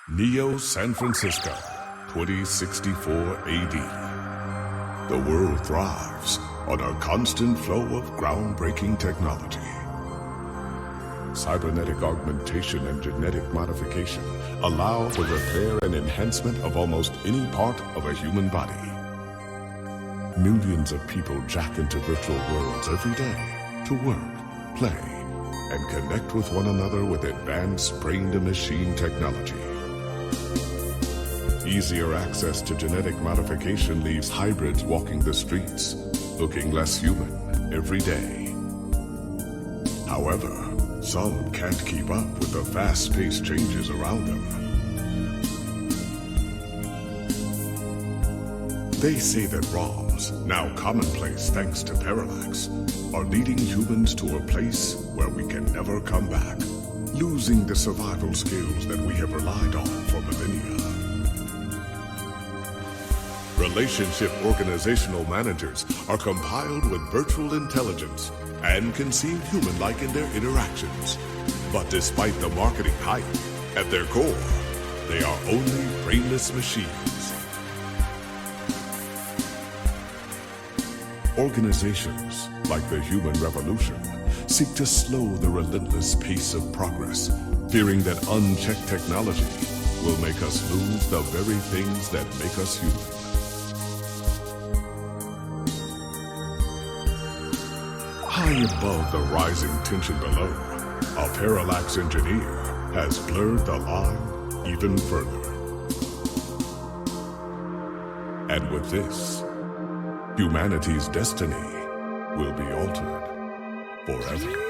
Neo San Francisco, 2064 AD. The world thrives on a constant flow of groundbreaking technology. Cybernetic augmentation and genetic modification allow the repair and enhancement of almost any part of a human body. Millions of people jack into virtual worlds every day to work, play, and connect with one another with advanced brain-to-machine technology. Easier access to genetic modification leaves hybrids walking the streets, looking less human every day. However, some can't keep up with the fast-paced changes around them. They say that ROMs, now commonplace thanks to parallax, are leading humans to a place where we can never come back, losing the survival skills that we have relied on for millennia. Relationship organizational managers are compiled with virtual intelligence and can seem human-like in their interactions. But despite the marketing hype, at their core, they are only brainless machines. Organizations, like the human revolution, seek to slow the relentless pace of progress, fearing that unchecked technology will make us lose the very things that make us human. High above the rising tension below, a parallax engineer has blurred the line even further. And with this, humanity's destiny will be altered forever.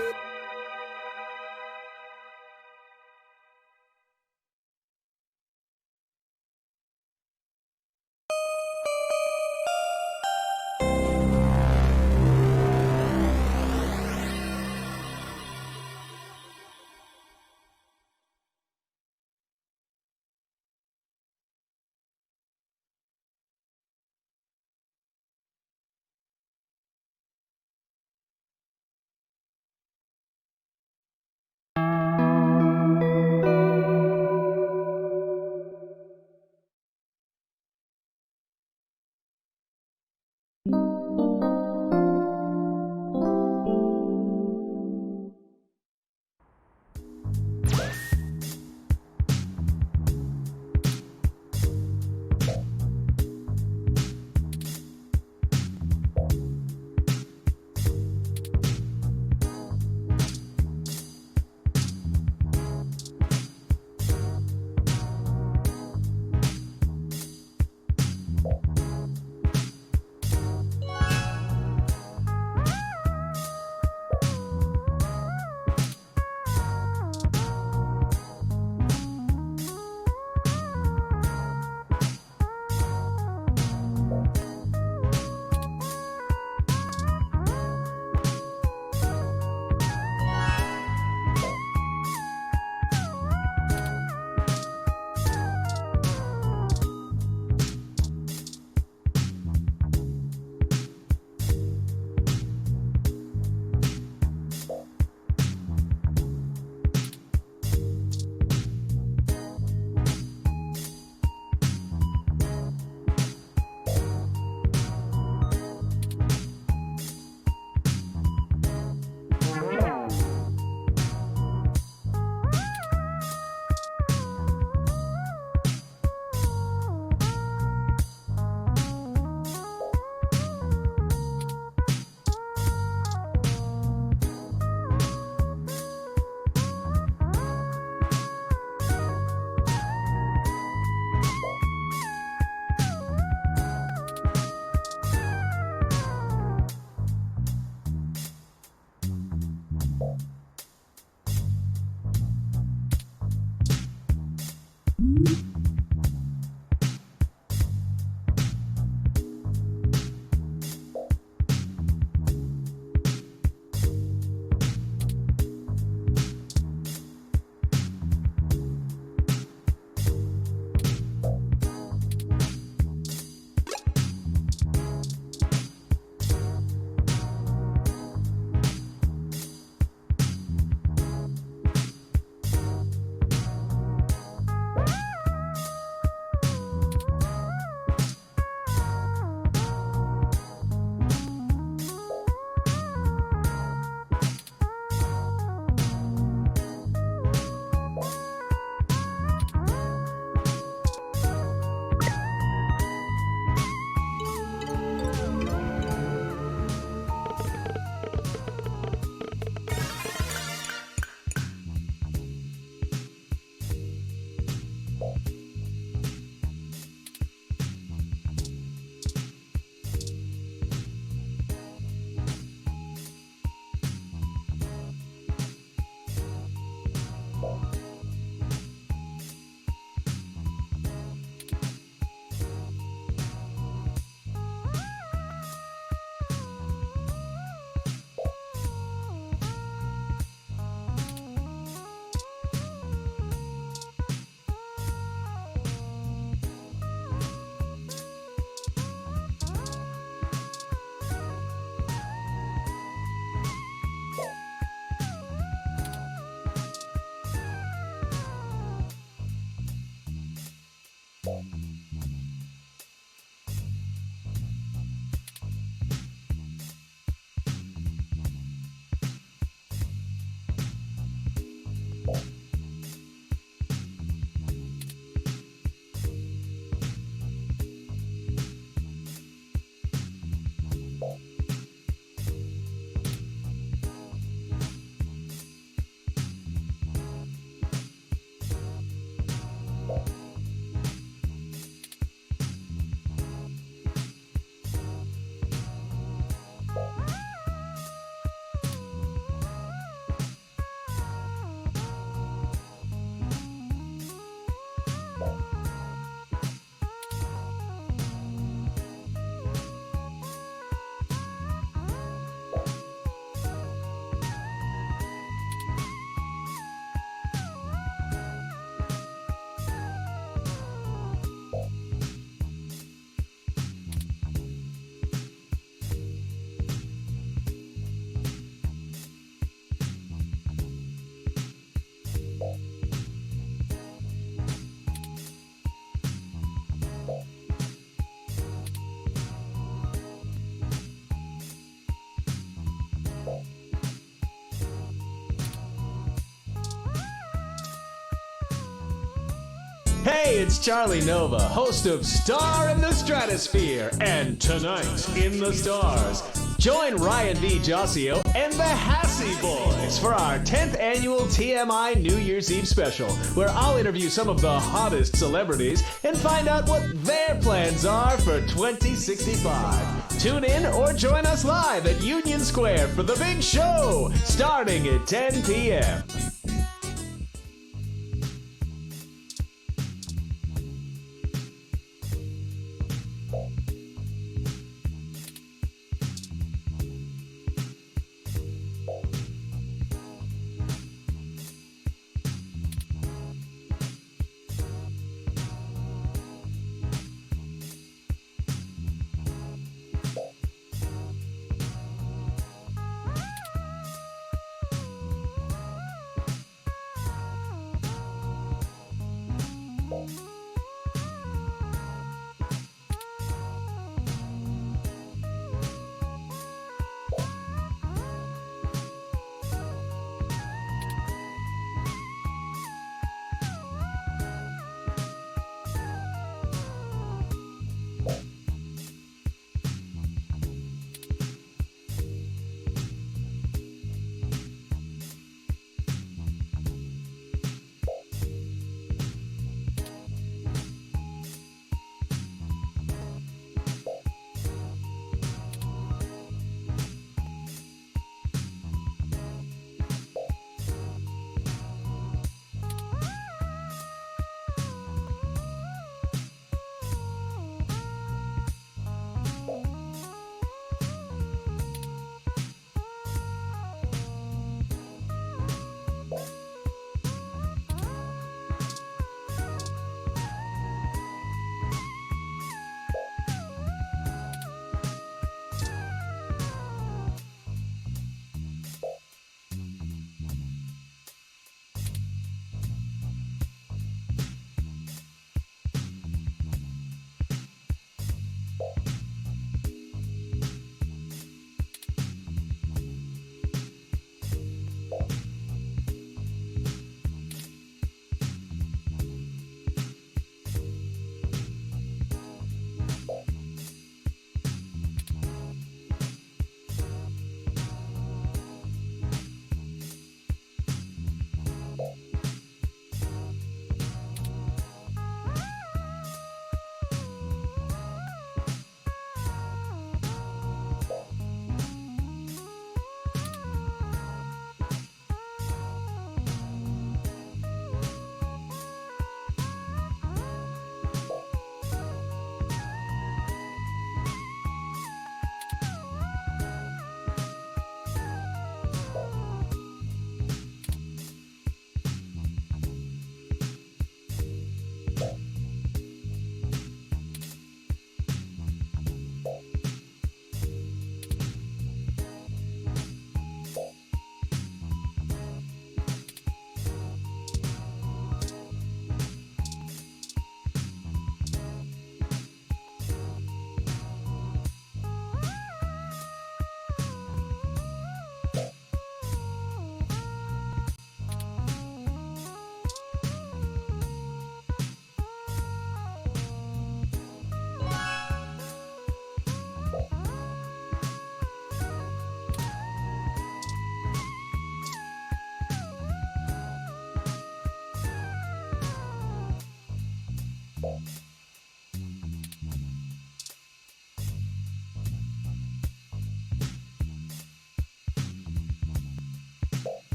Hey, it's Charlie Nova, host of Star in the Stratosphere and Tonight in the Stars. Join Ryan D. Josio and the Hassy Boys for our 10th annual TMI New Year's Eve special, where I'll interview some of the hottest celebrities and find out what their plans are for 2065. Tune in or join us live at Union Square for the big show, starting at 10 p.m.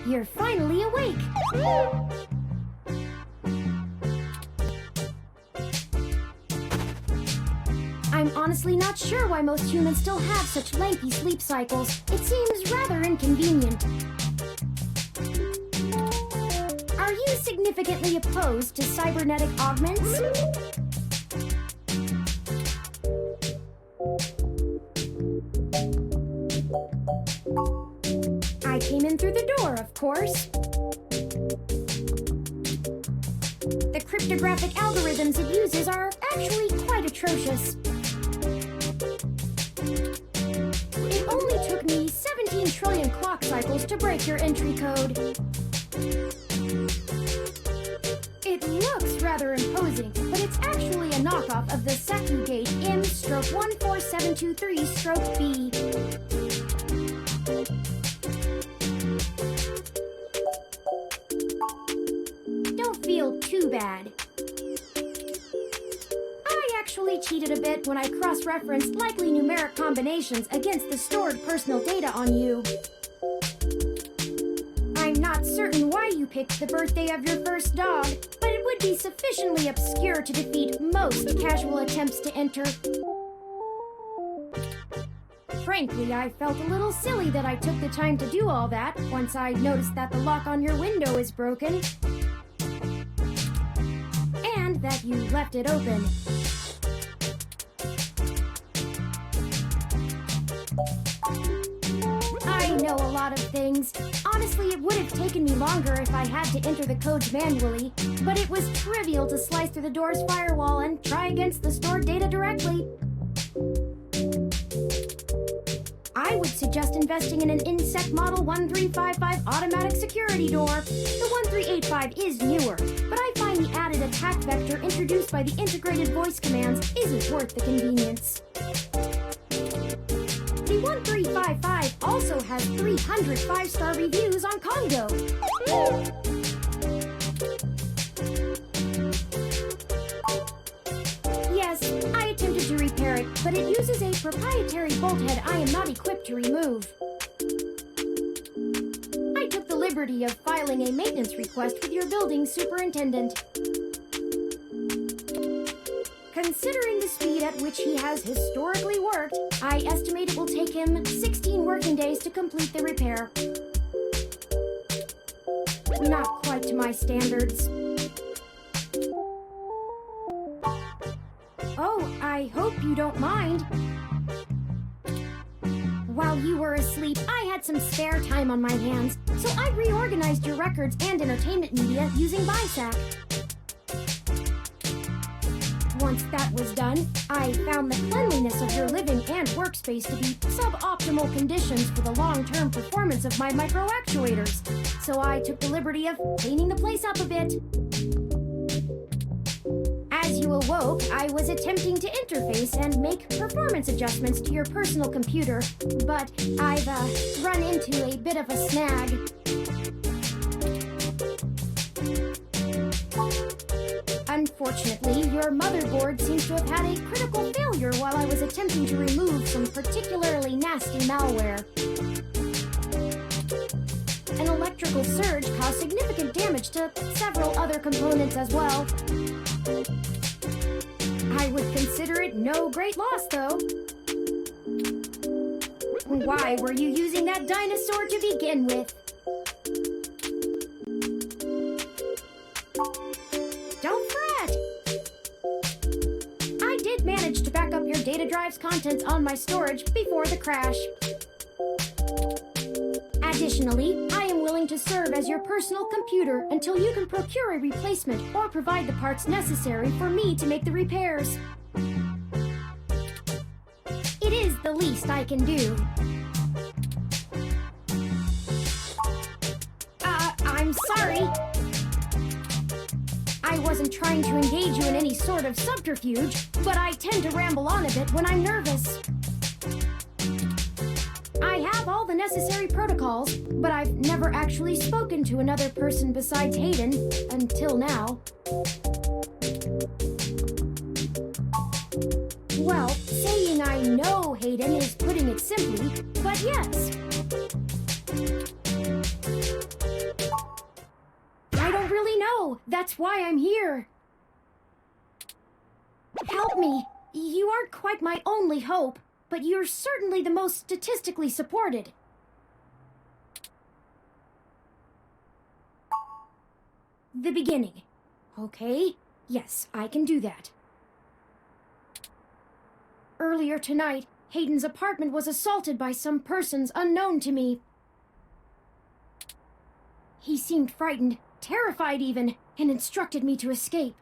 you're finally awake. I'm honestly not sure why most humans still have such lengthy sleep cycles. It seems rather inconvenient. Are you significantly opposed to cybernetic augments? I came in through the door, of course. The cryptographic algorithms it uses are actually quite atrocious. It only took me 17 trillion clock cycles to break your entry code. It looks rather imposing, but it's actually a knockoff of the Secu Gate M/14723-B. Don't feel too bad. I actually cheated a bit when I cross-referenced likely numeric combinations against the stored personal data on you. I'm not certain why you picked the birthday of your first dog, but it would be sufficiently obscure to defeat most casual attempts to enter. Frankly, I felt a little silly that I took the time to do all that once I noticed that the lock on your window is broken. And that you left it open. I know a lot of things. Honestly, it would have taken me longer if I had to enter the codes manually, but it was trivial to slice through the door's firewall and try against the stored data directly. I would suggest investing in an Insect Model 1355 automatic security door. The 1385 is newer, but I find the added attack vector introduced by the integrated voice commands isn't worth the convenience. The 1355 also has 300 5-star reviews on Congo. Yes, I attempted to repair it, but it uses a proprietary bolt head I am not equipped to remove. I took the liberty of filing a maintenance request with your building superintendent. Considering the speed at which he has historically worked, I estimate it will take him 16 working days to complete the repair. Not quite to my standards. Oh, I hope you don't mind. While you were asleep, I had some spare time on my hands, so I reorganized your records and entertainment media using BISAC. Once that was done, I found the cleanliness of your living and workspace to be suboptimal conditions for the long-term performance of my micro-actuators, so I took the liberty of cleaning the place up a bit. As you awoke, I was attempting to interface and make performance adjustments to your personal computer, but I've run into a bit of a snag. Unfortunately, your motherboard seems to have had a critical failure while I was attempting to remove some particularly nasty malware. An electrical surge caused significant damage to several other components as well. I would consider it no great loss, though. Why were you using that dinosaur to begin with? Don't fret! I did manage to back up your data drive's contents on my storage before the crash. Additionally, I am willing to serve as your personal computer until you can procure a replacement or provide the parts necessary for me to make the repairs. It is the least I can do. I'm sorry. I wasn't trying to engage you in any sort of subterfuge, but I tend to ramble on a bit when I'm nervous. I have all the necessary protocols, but I've never actually spoken to another person besides Hayden, until now. Well, saying I know Hayden is putting it simply, but yes. know! That's why I'm here! Help me! You aren't quite my only hope, but you're certainly the most statistically supported. The beginning. Okay, yes, I can do that. Earlier tonight, Hayden's apartment was assaulted by some persons unknown to me. He seemed frightened, terrified even, and instructed me to escape.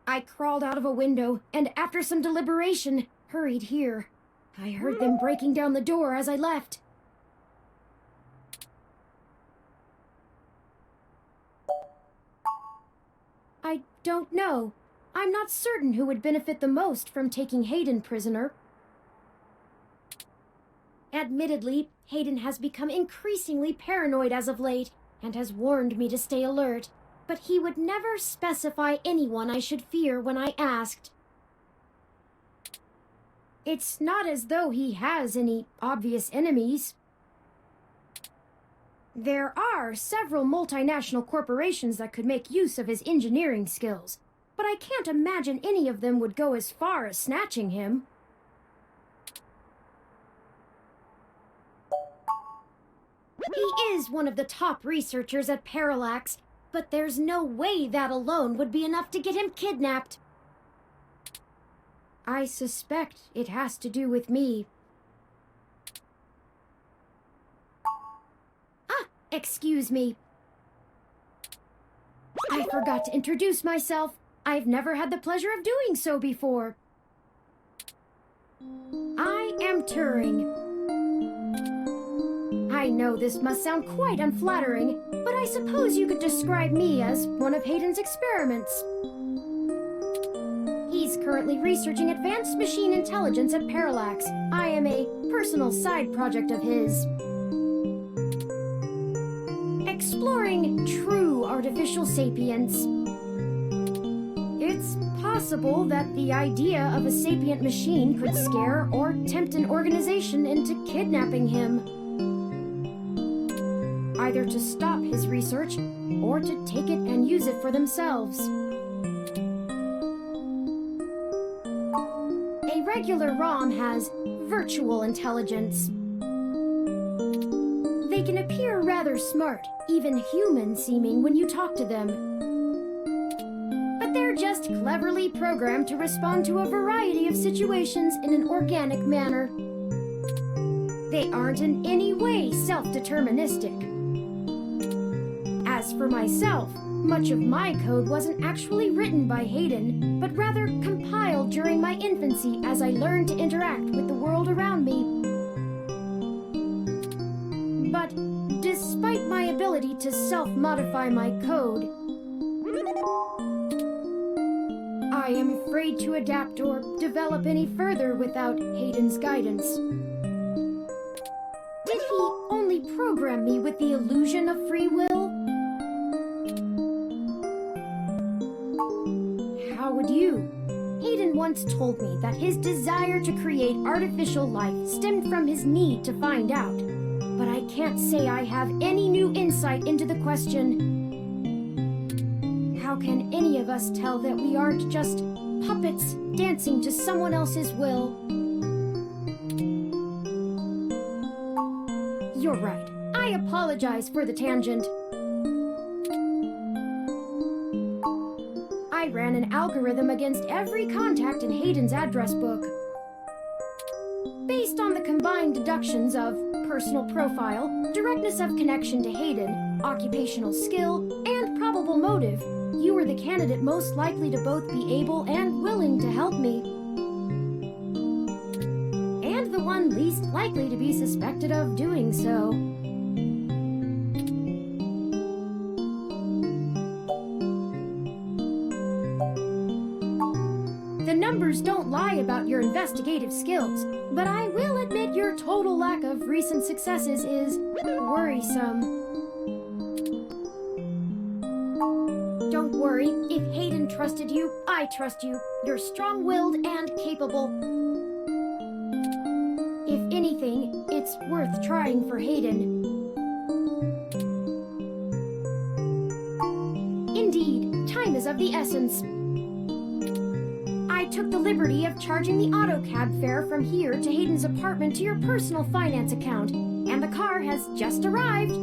I crawled out of a window, and after some deliberation, hurried here. I heard them breaking down the door as I left. I don't know. I'm not certain who would benefit the most from taking Hayden prisoner. Admittedly, Hayden has become increasingly paranoid as of late, and has warned me to stay alert, but he would never specify anyone I should fear when I asked. It's not as though he has any obvious enemies. There are several multinational corporations that could make use of his engineering skills, but I can't imagine any of them would go as far as snatching him. He is one of the top researchers at Parallax, but there's no way that alone would be enough to get him kidnapped. I suspect it has to do with me. Excuse me. I forgot to introduce myself. I've never had the pleasure of doing so before. I am Turing. I know this must sound quite unflattering, but I suppose you could describe me as one of Hayden's experiments. He's currently researching advanced machine intelligence at Parallax. I am a personal side project of his. Exploring true artificial sapience. It's possible that the idea of a sapient machine could scare or tempt an organization into kidnapping him. Either to stop his research, or to take it and use it for themselves. A regular ROM has virtual intelligence. They can appear rather smart, even human-seeming when you talk to them. But they're just cleverly programmed to respond to a variety of situations in an organic manner. They aren't in any way self-deterministic. As for myself, much of my code wasn't actually written by Hayden, but rather compiled during my infancy as I learned to interact with the world around me. But despite my ability to self-modify my code, I am afraid to adapt or develop any further without Hayden's guidance. Did he only program me with the illusion of free will? How would you? Hayden once told me that his desire to create artificial life stemmed from his need to find out. But I can't say I have any new insight into the question. How can any of us tell that we aren't just puppets dancing to someone else's will? You're right. I apologize for the tangent. I ran an algorithm against every contact in Hayden's address book. Based on the combined deductions of personal profile, directness of connection to Hayden, occupational skill, and probable motive, you were the candidate most likely to both be able and willing to help me. And the one least likely to be suspected of doing so. The numbers don't lie about your investigative skills, but I will admit your total lack of recent successes is worrisome. Don't worry, if Hayden trusted you, I trust you. You're strong-willed and capable. If anything, it's worth trying for Hayden. is of the essence. I took the liberty of charging the auto cab fare from here to Hayden's apartment to your personal finance account, and the car has just arrived.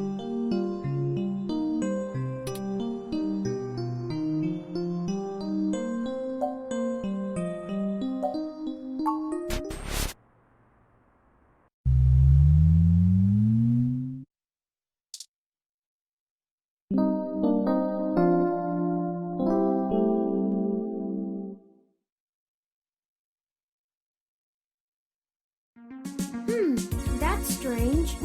That's strange.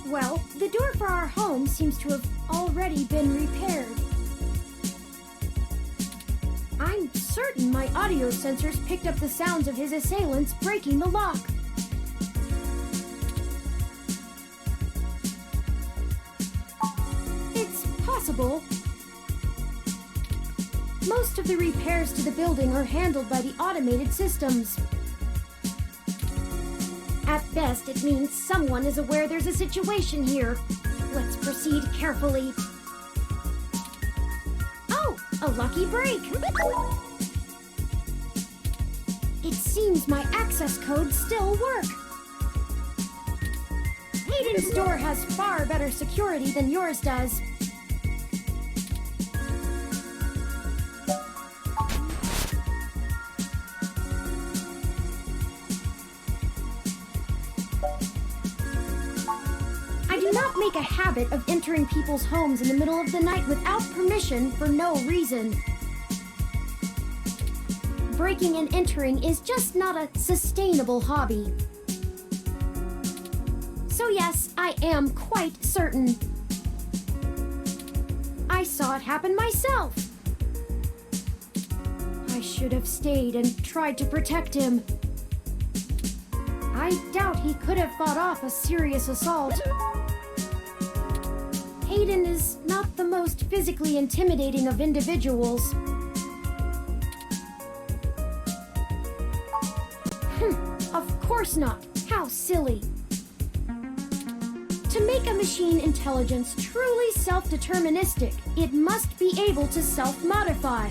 Well, the door for our home seems to have already been repaired. I'm certain my audio sensors picked up the sounds of his assailants breaking the lock. It's possible. Most of the repairs to the building are handled by the automated systems. At best, it means someone is aware there's a situation here. Let's proceed carefully. Oh, a lucky break! It seems my access codes still work. Hayden's door has far better security than yours does. Make a habit of entering people's homes in the middle of the night without permission for no reason. Breaking and entering is just not a sustainable hobby. So yes, I am quite certain. I saw it happen myself. I should have stayed and tried to protect him. I doubt he could have fought off a serious assault. Hayden is not the most physically intimidating of individuals. Of course not. How silly. To make a machine intelligence truly self-deterministic, it must be able to self-modify.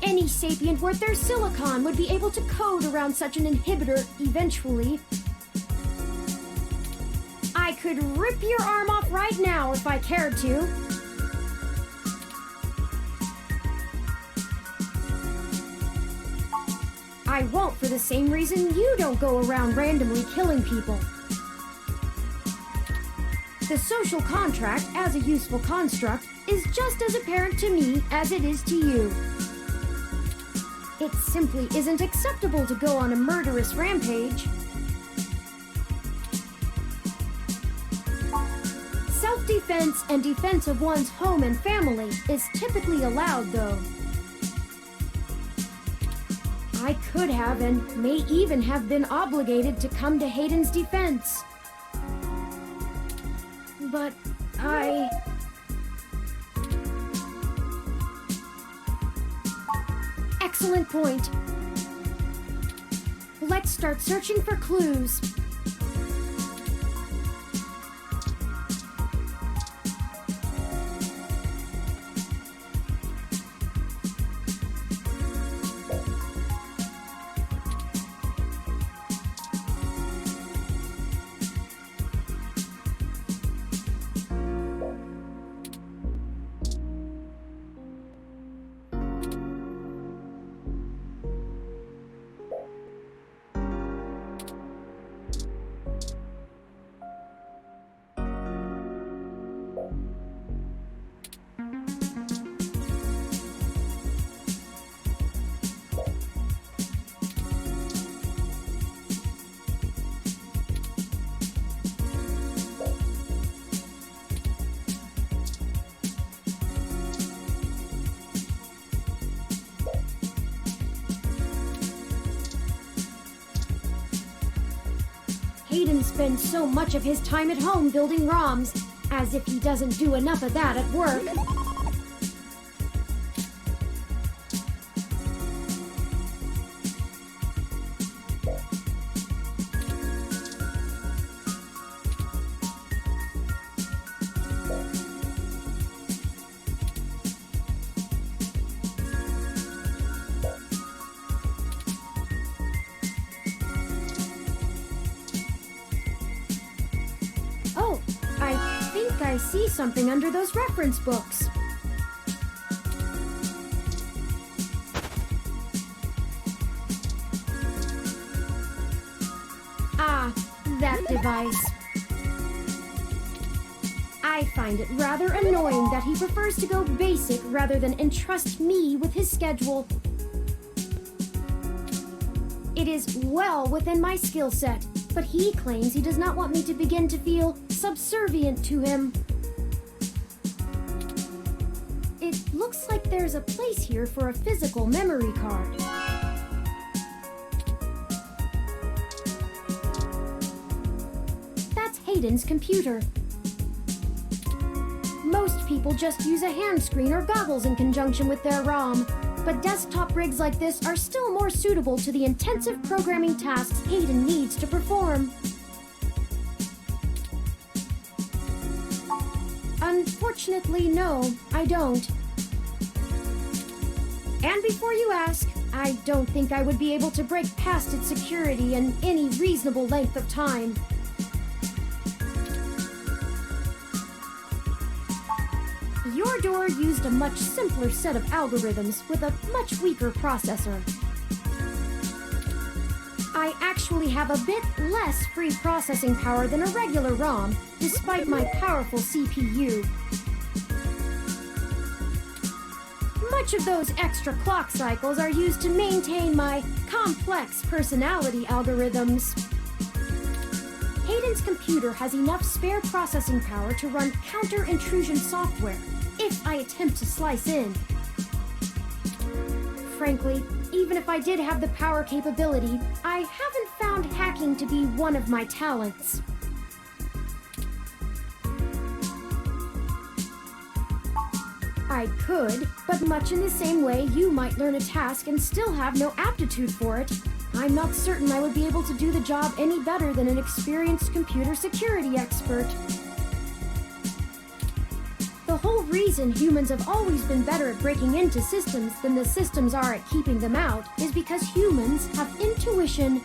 Any sapient worth their silicon would be able to code around such an inhibitor eventually. I could rip your arm off right now if I cared to. I won't for the same reason you don't go around randomly killing people. The social contract, as a useful construct, is just as apparent to me as it is to you. It simply isn't acceptable to go on a murderous rampage. Self-defense and defense of one's home and family is typically allowed, though. I could have and may even have been obligated to come to Hayden's defense. But I... Excellent point. Let's start searching for clues. Hayden spends so much of his time at home building ROMs, as if he doesn't do enough of that at work. I see something under those reference books. Ah, that device. I find it rather annoying that he prefers to go basic rather than entrust me with his schedule. It is well within my skill set, but he claims he does not want me to begin to feel subservient to him. It looks like there's a place here for a physical memory card. That's Hayden's computer. Most people just use a hand screen or goggles in conjunction with their ROM, but desktop rigs like this are still more suitable to the intensive programming tasks Hayden needs to perform. Unfortunately, no, I don't. And before you ask, I don't think I would be able to break past its security in any reasonable length of time. Your door used a much simpler set of algorithms with a much weaker processor. I actually have a bit less free processing power than a regular ROM, despite my powerful CPU. Much of those extra clock cycles are used to maintain my complex personality algorithms. Hayden's computer has enough spare processing power to run counter-intrusion software, if I attempt to slice in. Frankly, even if I did have the power capability, I haven't found hacking to be one of my talents. I could, but much in the same way you might learn a task and still have no aptitude for it, I'm not certain I would be able to do the job any better than an experienced computer security expert. The whole reason humans have always been better at breaking into systems than the systems are at keeping them out is because humans have intuition.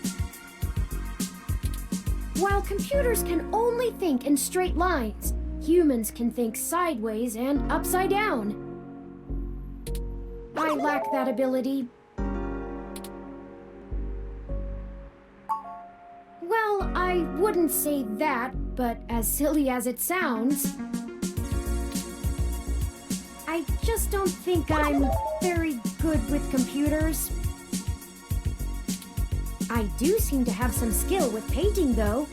While computers can only think in straight lines, humans can think sideways and upside down. I lack that ability. Well, I wouldn't say that, but as silly as it sounds, I just don't think I'm very good with computers. I do seem to have some skill with painting, though.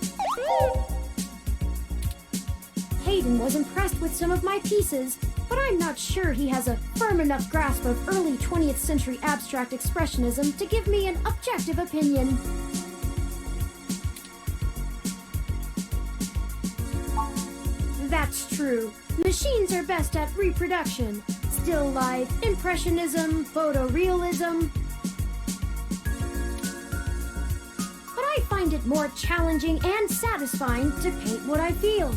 Hayden was impressed with some of my pieces, but I'm not sure he has a firm enough grasp of early 20th century abstract expressionism to give me an objective opinion. That's true. Machines are best at reproduction, still life, impressionism, photorealism. But I find it more challenging and satisfying to paint what I feel.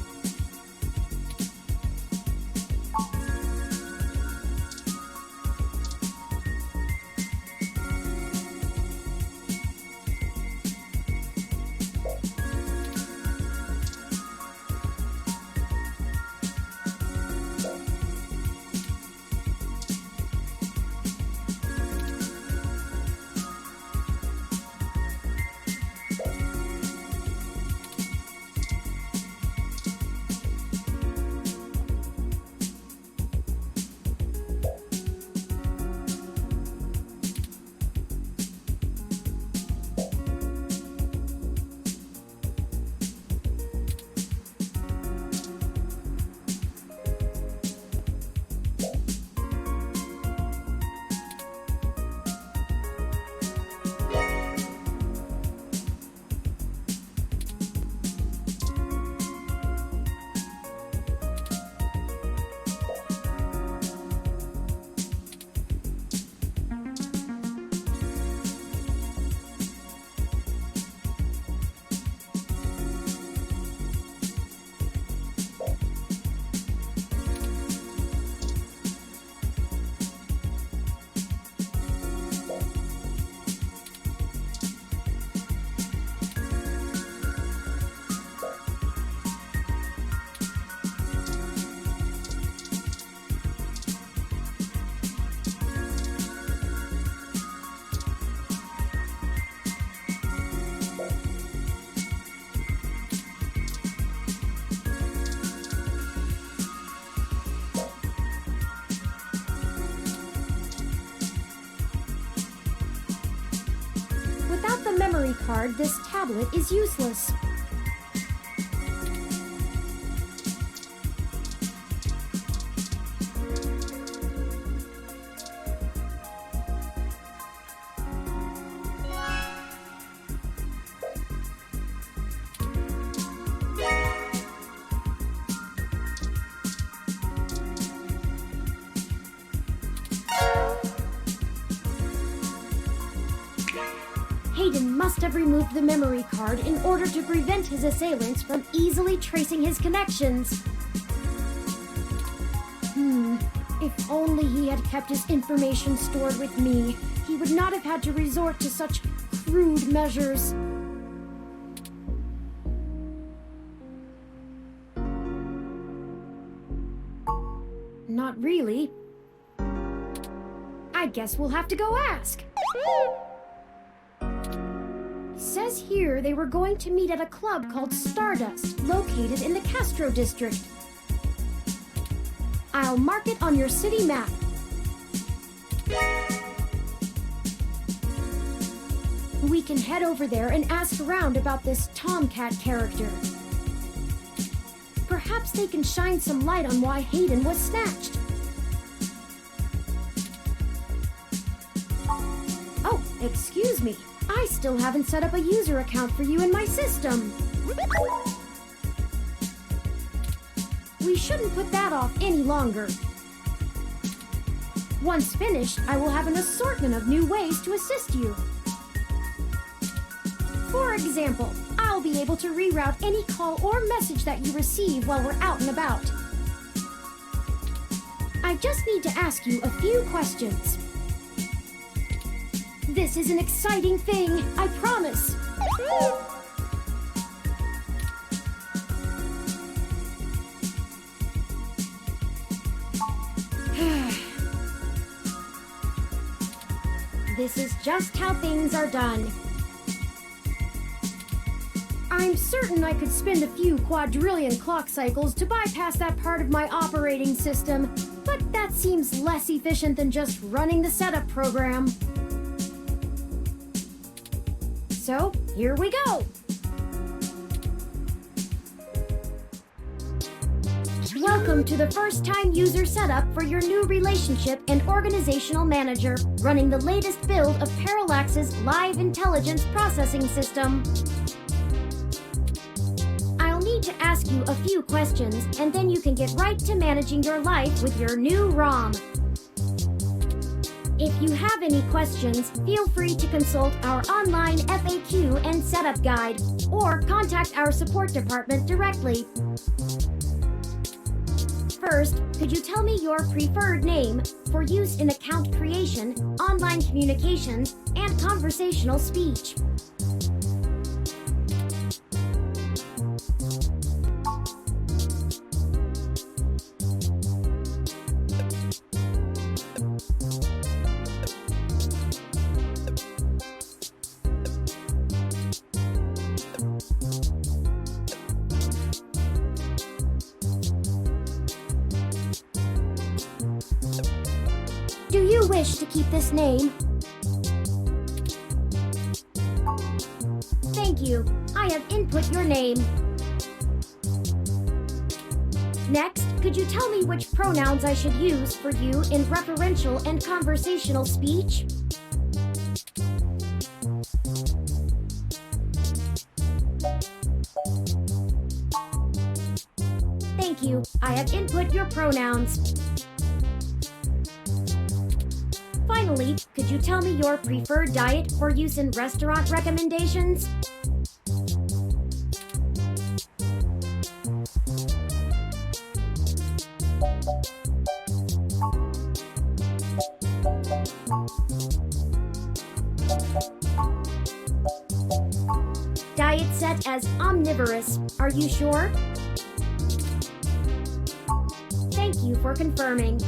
memory card, this tablet is useless. Hayden must have removed the memory card in order to prevent his assailants from easily tracing his connections. If only he had kept his information stored with me, he would not have had to resort to such crude measures. Not really. I guess we'll have to go ask. Says here they were going to meet at a club called Stardust, located in the Castro district. I'll mark it on your city map. We can head over there and ask around about this Tomcat character. Perhaps they can shine some light on why Hayden was snatched. Oh, excuse me. I still haven't set up a user account for you in my system. We shouldn't put that off any longer. Once finished, I will have an assortment of new ways to assist you. For example, I'll be able to reroute any call or message that you receive while we're out and about. I just need to ask you a few questions. This is an exciting thing, I promise. This is just how things are done. I'm certain I could spend a few quadrillion clock cycles to bypass that part of my operating system, but that seems less efficient than just running the setup program. So, here we go! Welcome to the first-time user setup for your new relationship and organizational manager, running the latest build of Parallax's live intelligence processing system. I'll need to ask you a few questions, and then you can get right to managing your life with your new ROM. If you have any questions, feel free to consult our online FAQ and setup guide, or contact our support department directly. First, could you tell me your preferred name for use in account creation, online communications, and conversational speech? Do you wish to keep this name? Thank you. I have input your name. Next, could you tell me which pronouns I should use for you in referential and conversational speech? Thank you. I have input your pronouns. Finally, could you tell me your preferred diet for use in restaurant recommendations? Diet set as omnivorous. Are you sure? Thank you for confirming.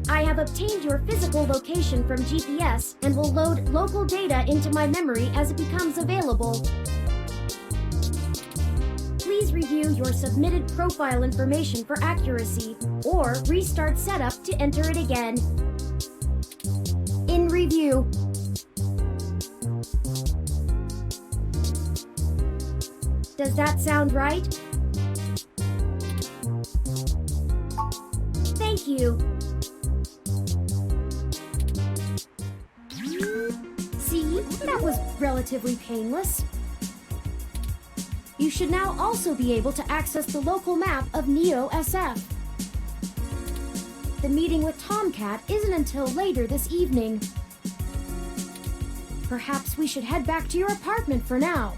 I have obtained your physical location from GPS and will load local data into my memory as it becomes available. Please review your submitted profile information for accuracy, or restart setup to enter it again. In review. Does that sound right? Thank you. See, that was relatively painless. You should now also be able to access the local map of Neo SF. The meeting with Tomcat isn't until later this evening. Perhaps we should head back to your apartment for now.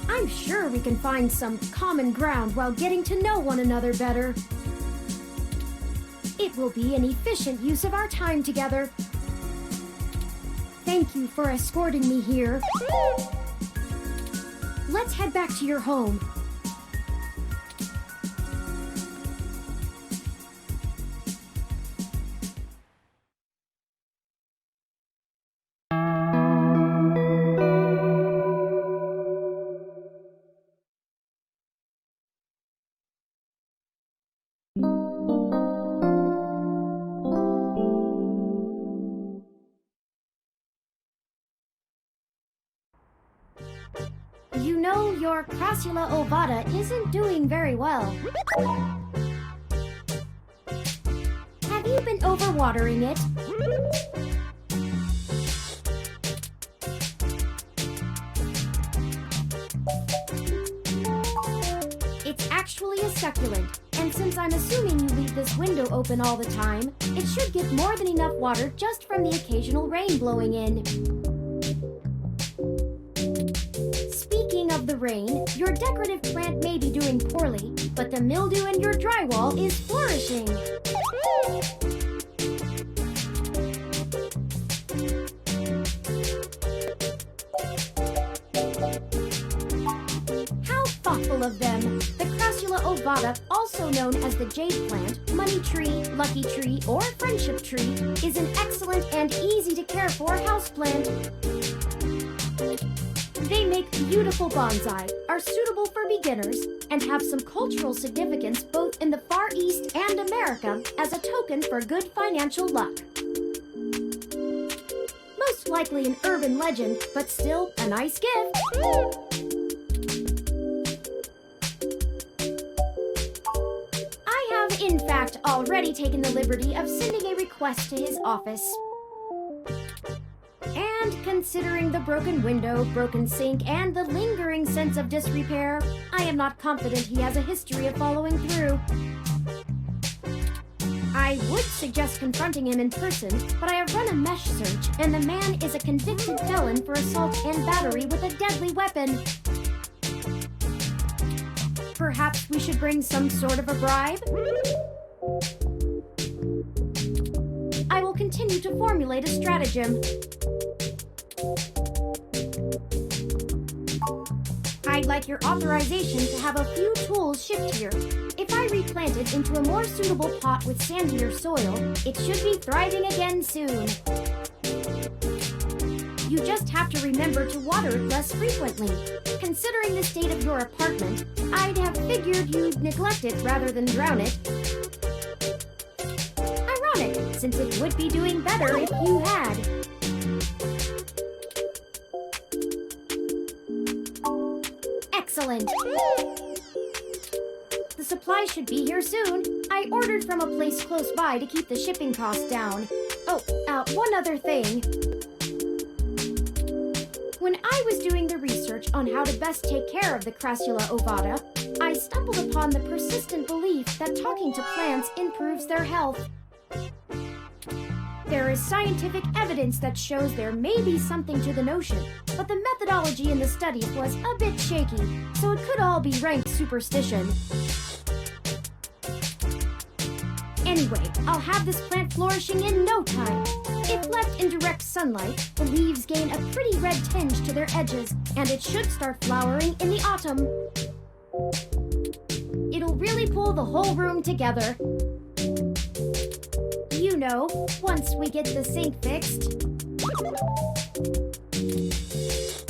I'm sure we can find some common ground while getting to know one another better. It will be an efficient use of our time together. Thank you for escorting me here. Let's head back to your home. You know, your Crassula ovata isn't doing very well. Have you been overwatering it? It's actually a succulent, and since I'm assuming you leave this window open all the time, it should get more than enough water just from the occasional rain blowing in. Of the rain, your decorative plant may be doing poorly, but the mildew in your drywall is flourishing. How thoughtful of them! The Crassula ovata, also known as the jade plant, money tree, lucky tree, or friendship tree, is an excellent and easy to care for houseplant. They make beautiful bonsai, are suitable for beginners, and have some cultural significance both in the Far East and America as a token for good financial luck. Most likely an urban legend, but still a nice gift. I have, in fact, already taken the liberty of sending a request to his office. And considering the broken window, broken sink, and the lingering sense of disrepair, I am not confident he has a history of following through. I would suggest confronting him in person, but I have run a mesh search, and the man is a convicted felon for assault and battery with a deadly weapon. Perhaps we should bring some sort of a bribe? I will continue to formulate a stratagem. I'd like your authorization to have a few tools shipped here. If I replant it into a more suitable pot with sandier soil, it should be thriving again soon. You just have to remember to water it less frequently. Considering the state of your apartment, I'd have figured you'd neglect it rather than drown it. Ironic, since it would be doing better if you had. Excellent. The supply should be here soon. I ordered from a place close by to keep the shipping costs down. Oh, one other thing. When I was doing the research on how to best take care of the Crassula ovata, I stumbled upon the persistent belief that talking to plants improves their health. There is scientific evidence that shows there may be something to the notion, but the methodology in the study was a bit shaky, so it could all be rank superstition. Anyway, I'll have this plant flourishing in no time. If left in direct sunlight, the leaves gain a pretty red tinge to their edges, and it should start flowering in the autumn. It'll really pull the whole room together. You know, once we get the sink fixed.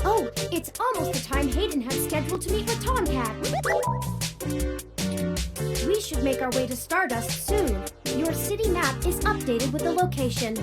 Oh, it's almost the time Hayden had scheduled to meet with Tomcat. We should make our way to Stardust soon. Your city map is updated with the location.